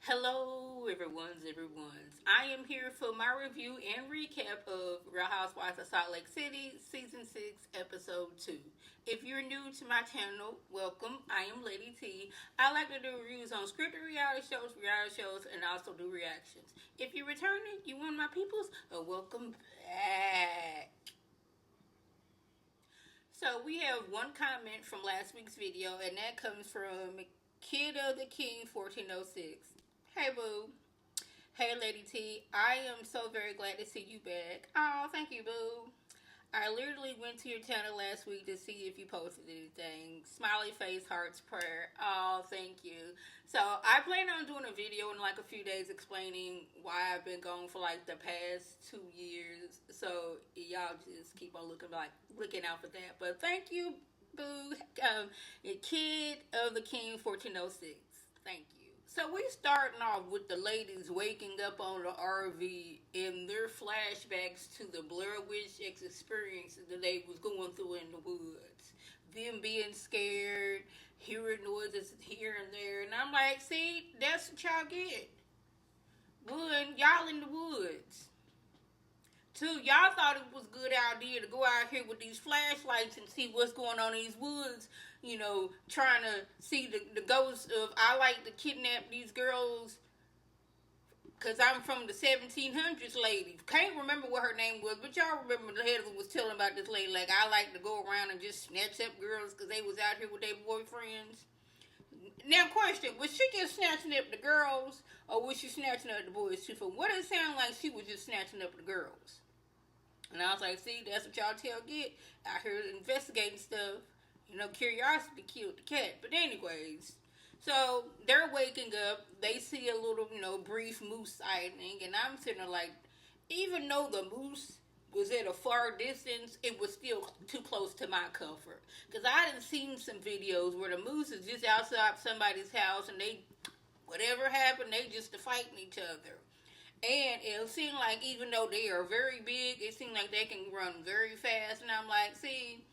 Hello, everyone's. I am here for my review and recap of Real Housewives of Salt Lake City, Season 6, Episode 2. If you're new to my channel, welcome. I am Lady T. I like to do reviews on scripted reality shows, and also do reactions. If you're returning, you one of my peoples, welcome back. So we have one comment from last week's video, and that comes from Kid of the King 1406. Hey, boo. Hey, Lady T. I am so very glad to see you back. Oh, thank you, boo. I literally went to your channel last week to see if you posted anything. Smiley face, hearts, prayer. Oh, thank you. So, I plan on doing a video in like a few days explaining why I've been gone for like the past 2 years. So, y'all just keep on looking out for that. But thank you, boo. Kid of the King 1406. Thank you. So we starting off with the ladies waking up on the RV in their flashbacks to the Blair Witch experiences that they was going through in the woods. Them being scared, hearing noises here and there, and I'm like, see, that's what y'all get. One, y'all in the woods. Two, y'all thought it was a good idea to go out here with these flashlights and see what's going on in these woods, trying to see the ghosts of, I like to kidnap these girls because I'm from the 1700s lady. Can't remember what her name was, but y'all remember the head was telling about this lady, like, I like to go around and just snatch up girls because they was out here with their boyfriends. Now, question, was she just snatching up the girls, or was she snatching up the boys too? For what it sounded like, she was just snatching up the girls. And I was like, see, that's what y'all tell get out here investigating stuff. Curiosity killed the cat. But anyways, so they're waking up. They see a little, brief moose sighting. And I'm sitting there like, even though the moose was at a far distance, it was still too close to my comfort. Because I done seen some videos where the moose is just outside somebody's house and they, whatever happened, they just fighting each other. And it seemed like even though they are very big, it seemed like they can run very fast. And I'm like, see,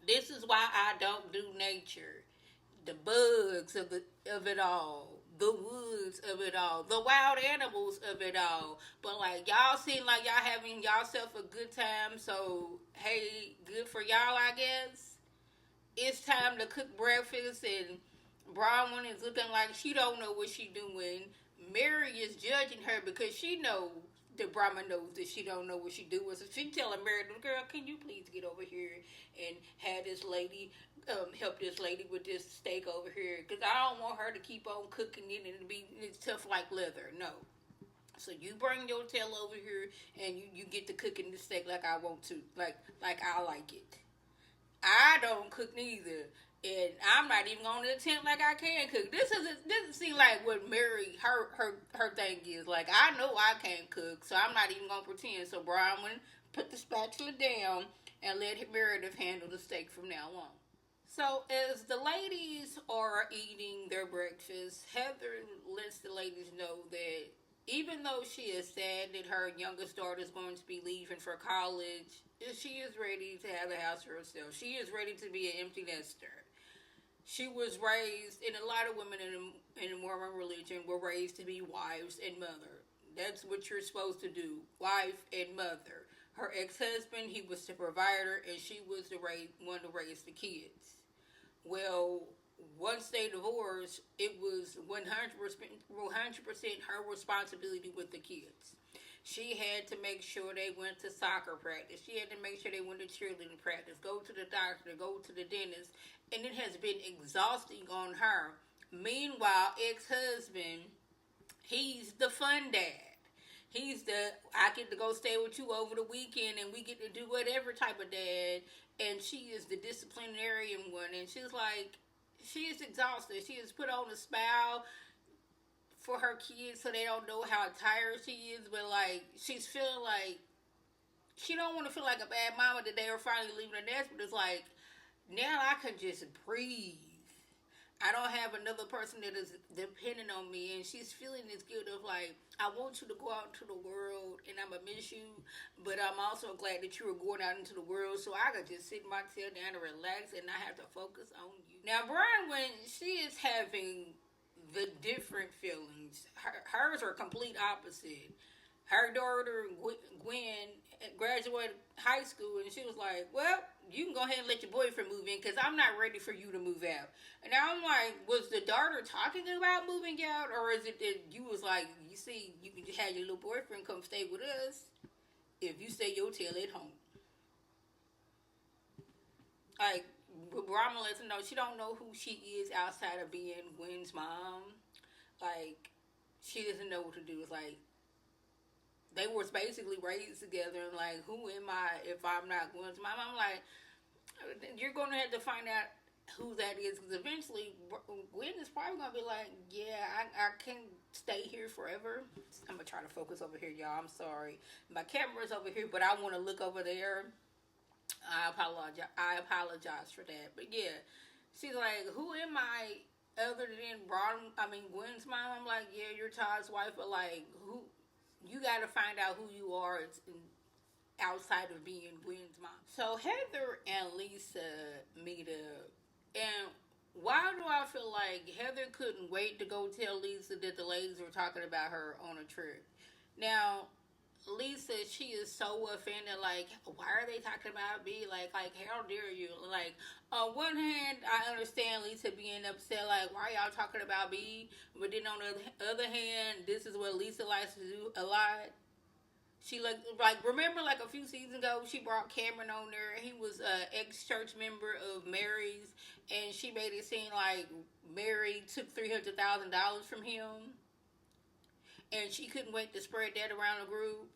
this is why I don't do nature. The bugs of it all. The woods of it all. The wild animals of it all. But like y'all seem like y'all having yourself a good time. So hey, good for y'all, I guess. It's time to cook breakfast, and Bronwyn is looking like she don't know what she doing. Mary is judging her because she knows that Brahma knows that she don't know what she doing. So she telling Mary, girl, can you please get over here and have this lady help this lady with this steak over here? Because I don't want her to keep on cooking it and it's tough like leather. No. So you bring your tail over here and you get to cooking the steak like I want to, like I like it. I don't cook neither. And I'm not even going to attempt like I can cook. This doesn't seem like what Mary her thing is. Like, I know I can't cook, so I'm not even gonna pretend. So Brian put the spatula down and let Meredith handle the steak from now on. So as the ladies are eating their breakfast, Heather lets the ladies know that even though she is sad that her youngest daughter is going to be leaving for college, she is ready to have the house for herself. She is ready to be an empty nester. She was raised, and a lot of women in the Mormon religion were raised to be wives and mother. That's what you're supposed to do, wife and mother. Her ex-husband, he was the provider, and she was the one to raise the kids. Well, once they divorced, it was 100% her responsibility with the kids. She had to make sure they went to soccer practice. She had to make sure they went to cheerleading practice, go to the doctor, go to the dentist. And it has been exhausting on her. Meanwhile, ex-husband, he's the fun dad. He's the, I get to go stay with you over the weekend and we get to do whatever type of dad. And she is the disciplinarian one. And she's like, she is exhausted. She has put on a smile for her kids so they don't know how tired she is. But like, she's feeling like, she don't want to feel like a bad mama that they are finally leaving the nest. But it's like, now I can just breathe. I don't have another person that is depending on me, and she's feeling this guilt of like, I want you to go out into the world, and I'm gonna miss you, but I'm also glad that you were going out into the world, so I could just sit my tail down and relax, and not have to focus on you. Now, Brian, when she is having the different feelings. Hers are complete opposite. Her daughter Gwen graduated high school, and she was like, "Well, you can go ahead and let your boyfriend move in because I'm not ready for you to move out." And now I'm like, was the daughter talking about moving out, or is it that you was like, you see, you can have your little boyfriend come stay with us if you stay your tail at home? Like, Brahma lets her know she don't know who she is outside of being Gwen's mom. Like, she doesn't know what to do. It's like, they were basically raised together, and like, who am I if I'm not Gwen's mom? I'm like, you're going to have to find out who that is, because eventually Gwen is probably going to be like, yeah, I can't stay here forever. I'm going to try to focus over here, y'all. I'm sorry. My camera's over here, but I want to look over there. I apologize for that. But yeah, she's like, who am I other than Gwen's mom? I'm like, yeah, you're Todd's wife, but like, who? You got to find out who you are outside of being Gwen's mom. So Heather and Lisa meet up, and why do I feel like Heather couldn't wait to go tell Lisa that the ladies were talking about her on a trip? Now, Lisa, she is so offended. Like, why are they talking about me? Like, how dare you? Like, on one hand, I understand Lisa being upset. Like, why are y'all talking about me? But then on the other hand, this is what Lisa likes to do a lot. She like remember like a few seasons ago, she brought Cameron on there. He was an ex-church member of Mary's, and she made it seem like Mary took $300,000 from him, and she couldn't wait to spread that around the group.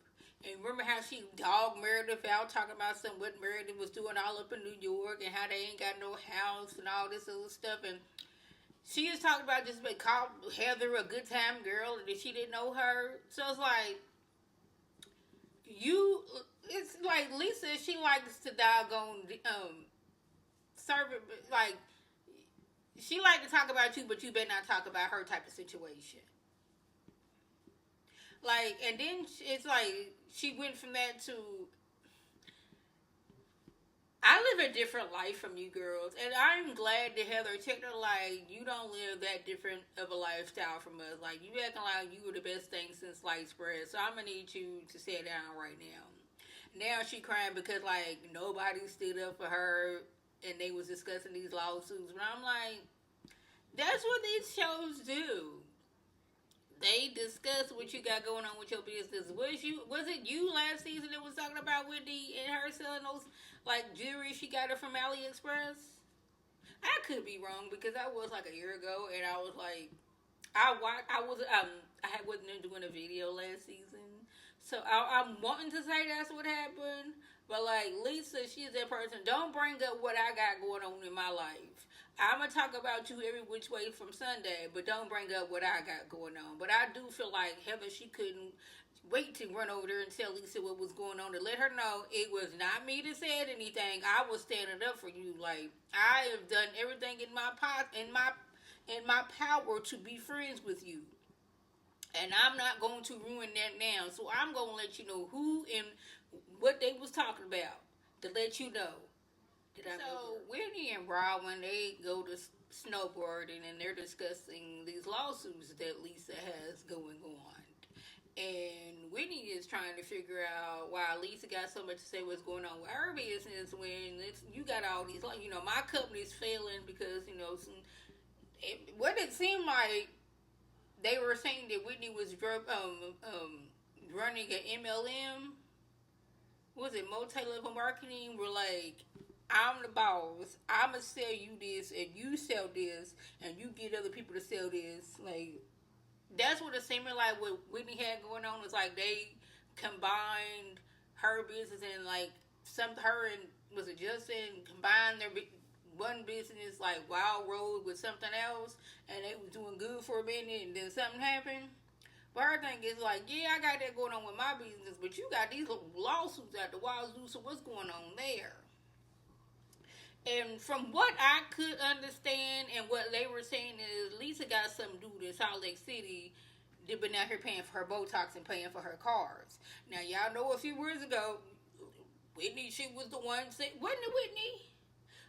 And remember how she dogged Meredith out, talking about what Meredith was doing all up in New York, and how they ain't got no house and all this other stuff. And she is talking about just called Heather a good time girl, and that she didn't know her. So it's like, it's like Lisa, she likes to doggone serve it, like, she like to talk about you, but you better not talk about her type of situation. Like, and then it's like she went from that to, I live a different life from you girls, and I'm glad that Heather checked her, like, you don't live that different of a lifestyle from us. Like, you acting like you were the best thing since sliced bread, so I'm gonna need you to sit down right now. Now she crying because, like, nobody stood up for her, and they was discussing these lawsuits. But I'm like, that's what these shows do. They discuss what you got going on with your business. Was it you last season that was talking about Whitney and her selling those like jewelry she got it from AliExpress? I could be wrong because that was like a year ago, and I was like, I wasn't doing a video last season, so I'm wanting to say that's what happened. But like Lisa, she's that person. Don't bring up what I got going on in my life. I'm going to talk about you every which way from Sunday, but don't bring up what I got going on. But I do feel like Heather, she couldn't wait to run over there and tell Lisa what was going on, to let her know it was not me that said anything. I was standing up for you. Like, I have done everything in my power to be friends with you. And I'm not going to ruin that now. So I'm going to let you know who and what they was talking about, to let you know. So Whitney and Robin, they go to snowboarding, and they're discussing these lawsuits that Lisa has going on. And Whitney is trying to figure out why Lisa got so much to say what's going on with her business when you got all these, like, my company's failing because, what it seemed like they were saying that Whitney was running an MLM. Was it multi-level marketing? We're like, I'm the boss. I'm going to sell you this, and you sell this, and you get other people to sell this. Like, that's what it seemed like what Whitney had going on. Was like they combined her business and, like, her and was it Justin combined their one business, like Wild Road, with something else, and they was doing good for a minute, and then something happened. But her thing is like, yeah, I got that going on with my business, but you got these lawsuits out the wazoo, so what's going on there? And from what I could understand and what they were saying is Lisa got some dude in Salt Lake City that been out here paying for her Botox and paying for her cars. Now, y'all know a few years ago, Whitney, she was the one saying, wasn't it Whitney?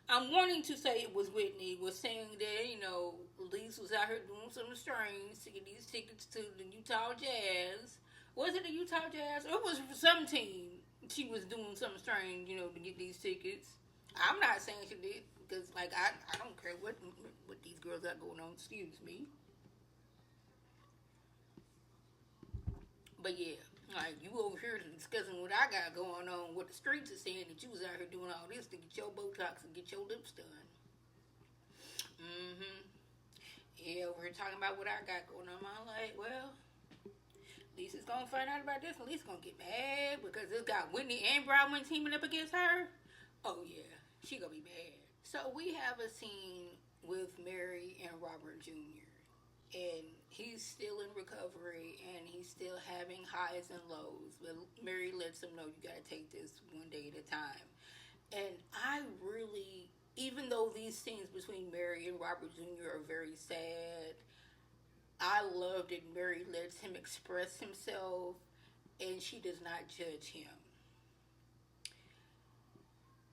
I'm wanting to say it was Whitney, was saying that, Lise was out here doing some strings to get these tickets to the Utah Jazz. Was it the Utah Jazz? It was some team. She was doing something strange, to get these tickets. I'm not saying she did because, like, I don't care what these girls got going on. Excuse me. But yeah, like, you over here discussing what I got going on, what the streets are saying that you was out here doing all this to get your Botox and get your lips done. Mm-hmm. Yeah, we're talking about what I got going on. I'm like, well, Lisa's gonna find out about this, and Lisa's gonna get mad because it's got Whitney and Broadway teaming up against her. Oh yeah, she gonna be mad. So we have a scene with Mary and Robert Jr. and he's still in recovery and he's still having highs and lows. But Mary lets him know you gotta take this one day at a time. And I really, even though these scenes between Mary and Robert Jr. are very sad, I love that Mary lets him express himself and she does not judge him.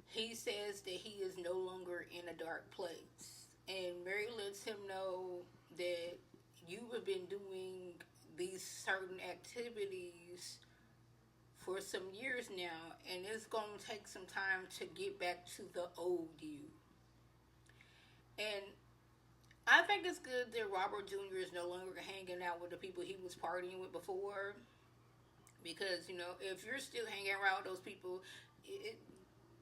He says that he is no longer in a dark place. And Mary lets him know that you have been doing these certain activities for some years now, and it's going to take some time to get back to the old you. And I think it's good that Robert Jr. is no longer hanging out with the people he was partying with before. Because, if you're still hanging around those people,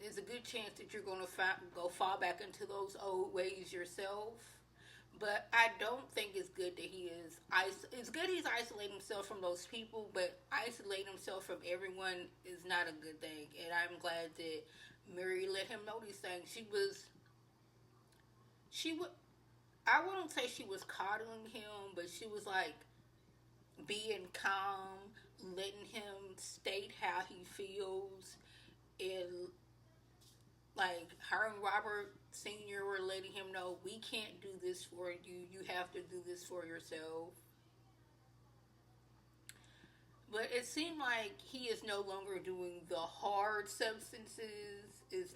there's a good chance that you're going to go fall back into those old ways yourself. But I don't think it's good that he is. It's good he's isolating himself from those people, but isolating himself from everyone is not a good thing. And I'm glad that Mary let him know these things. I wouldn't say she was coddling him, but she was like being calm, letting him state how he feels, and like her and Robert Sr. were letting him know, we can't do this for you. You have to do this for yourself. But it seemed like he is no longer doing the hard substances. It's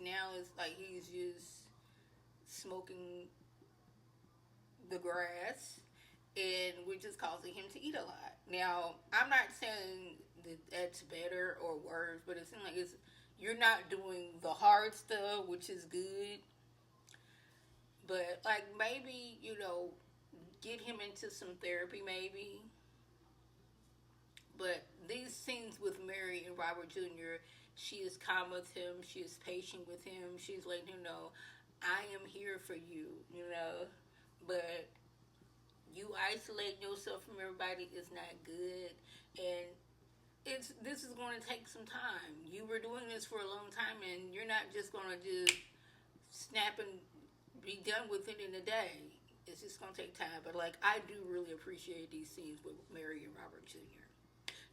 like he's just smoking the grass, and which is causing him to eat a lot. Now, I'm not saying that that's better or worse, but it seems like you're not doing the hard stuff, which is good. But, like, maybe, get him into some therapy, maybe. But these scenes with Mary and Robert Jr., she is calm with him. She is patient with him. She's letting him know, I am here for you, But you isolating yourself from everybody is not good. And this is going to take some time. You were doing this for a long time, and you're not just going to just snap and be done with it in a day. It's just going to take time. But, like, I do really appreciate these scenes with Mary and Robert Jr.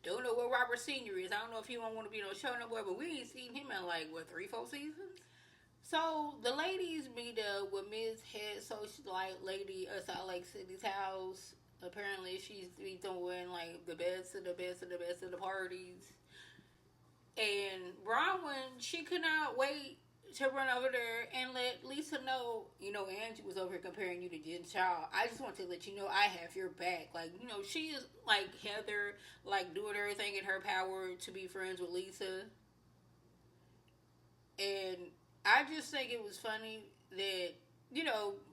Don't know what Robert Sr. is. I don't know if he don't want to be on the show no more, but we ain't seen him in, 3-4 seasons? So, the ladies meet up with Ms. Head Socialite Lady at Salt Lake City's house. Apparently, she's doing, the best of the best of the best of the parties. And Bronwyn, she could not wait to run over there and let Lisa know, Angie was over here comparing you to Jen Shaw. I just want to let you know I have your back. She is, like Heather, doing everything in her power to be friends with Lisa. And I just think it was funny that,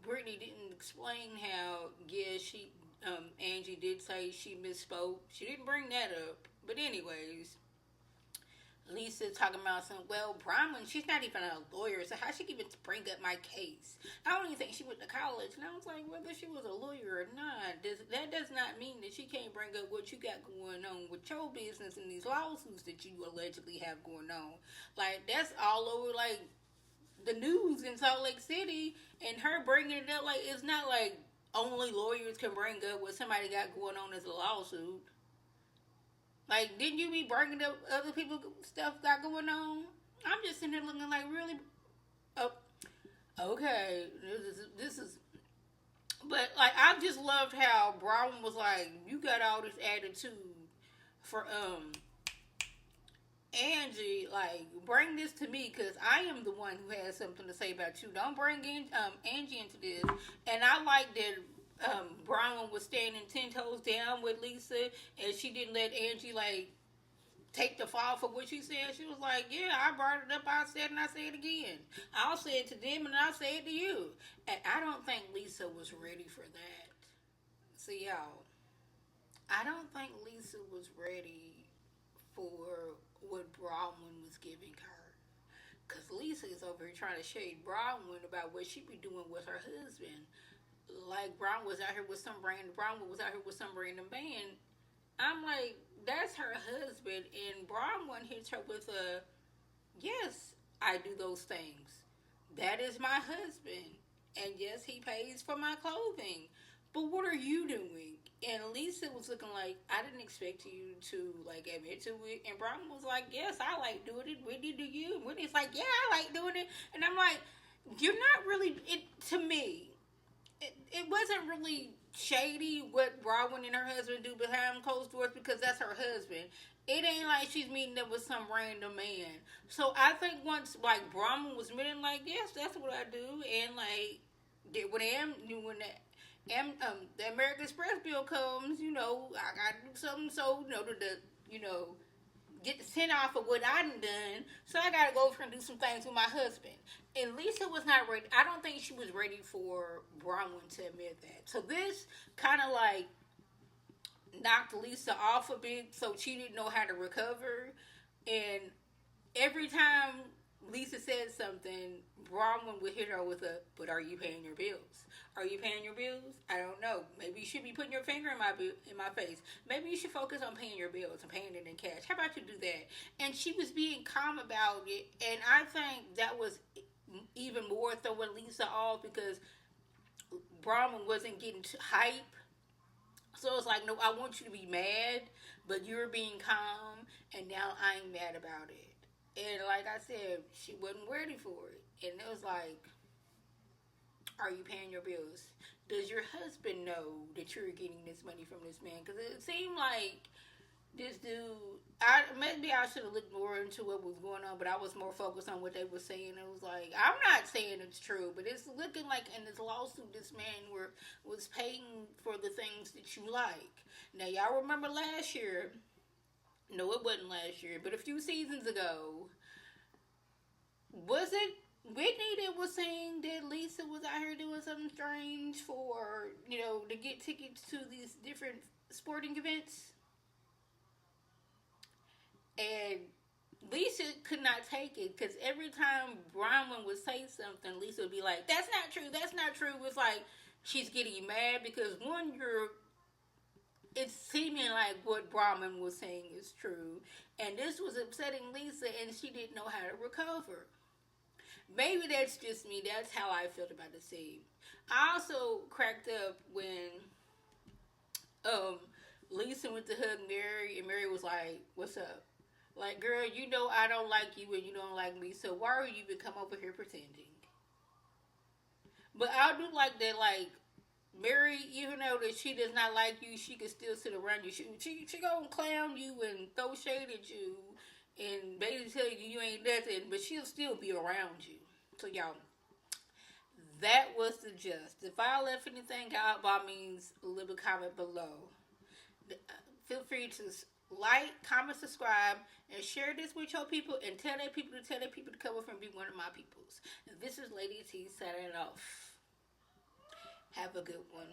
Brittany didn't explain how, Angie did say she misspoke. She didn't bring that up. But anyways, Lisa talking about Bronwyn, she's not even a lawyer, so how she can even bring up my case? I don't even think she went to college. And I was like, whether she was a lawyer or not, that does not mean that she can't bring up what you got going on with your business and these lawsuits that you allegedly have going on. That's all over, the news in Salt Lake City, and her bringing it up, it's not only lawyers can bring up what somebody got going on as a lawsuit. Didn't you be bringing up other people's stuff got going on? I'm just sitting there looking really? Oh, okay. This is, but, I just loved how Bronwyn was you got all this attitude for, Angie, bring this to me because I am the one who has something to say about you. Don't bring in, Angie into this. And I like that Bronwyn was standing 10 toes down with Lisa, and she didn't let Angie like take the fall for what she said. She was like, "Yeah, I brought it up. I said, and I say it again. I'll say it to them, and I'll say it to you." And I don't think Lisa was ready for that. See, y'all, I don't think Lisa was ready for what Bronwyn was giving her. Cause Lisa is over here trying to shade Bronwyn about what she be doing with her husband. Like Brown was out here with some random Bronwyn was out here with some random man. I'm like, that's her husband, and Bronwyn hits her with a yes, I do those things. That is my husband, and yes, he pays for my clothing. But what are you doing? And Lisa was looking like, I didn't expect you to like admit to it. And Brian was like, yes, I like doing it. Whitney, do you? And Whitney's like, yeah, I like doing it. And I'm like, you're not really it to me. It wasn't really shady what Bronwyn and her husband do behind closed doors because that's her husband. It ain't like she's meeting up with some random man. So I think once like Bronwyn was admitting like, yes, that's what I do, and like when the American Express bill comes, I gotta do something so you know get the scent off of what I done. So I gotta go over and do some things with my husband. And Lisa was not ready. I don't think she was ready for Bronwyn to admit that. So this kind of like knocked Lisa off a bit, so she didn't know how to recover. And every time Lisa said something, Bronwyn would hit her with a, "But are you paying your bills? Are you paying your bills? I don't know. Maybe you should be putting your finger in my face. Maybe you should focus on paying your bills and paying it in cash. How about you do that?" And she was being calm about it, and I think that was even more throwing Lisa off because Bronwyn wasn't getting hype. So it's like, no, I want you to be mad, but you're being calm, and now I'm mad about it. And like I said, she wasn't ready for it. And it was like, are you paying your bills? Does your husband know that you're getting this money from this man? Because it seemed like this dude, maybe I should have looked more into what was going on, but I was more focused on what they were saying. It was like, I'm not saying it's true, but it's looking like in this lawsuit, this man was paying for the things that you like. Now, y'all remember last year? No, it wasn't last year, but a few seasons ago, was it Whitney that was saying that Lisa was out here doing something strange for, to get tickets to these different sporting events? And Lisa could not take it because every time Bronwyn would say something, Lisa would be like, "That's not true. That's not true." It's like she's getting mad because one, it's seeming like what Bronwyn was saying is true, and this was upsetting Lisa, and she didn't know how to recover. Maybe that's just me. That's how I felt about the scene. I also cracked up when Lisa went to hug Mary, and Mary was like, "What's up?" Like, girl, I don't like you and you don't like me, so why are you even come over here pretending? But I do like that, like, Mary, even though that she does not like you, she can still sit around you. She gonna clown you and throw shade at you and basically tell you ain't nothing, but she'll still be around you. So y'all, that was the gist. If I left anything out, by means, leave a comment below. Feel free to like, comment, subscribe, and share this with your people, and tell their people to come over and be one of my peoples. And this is Lady T signing off. Have a good one.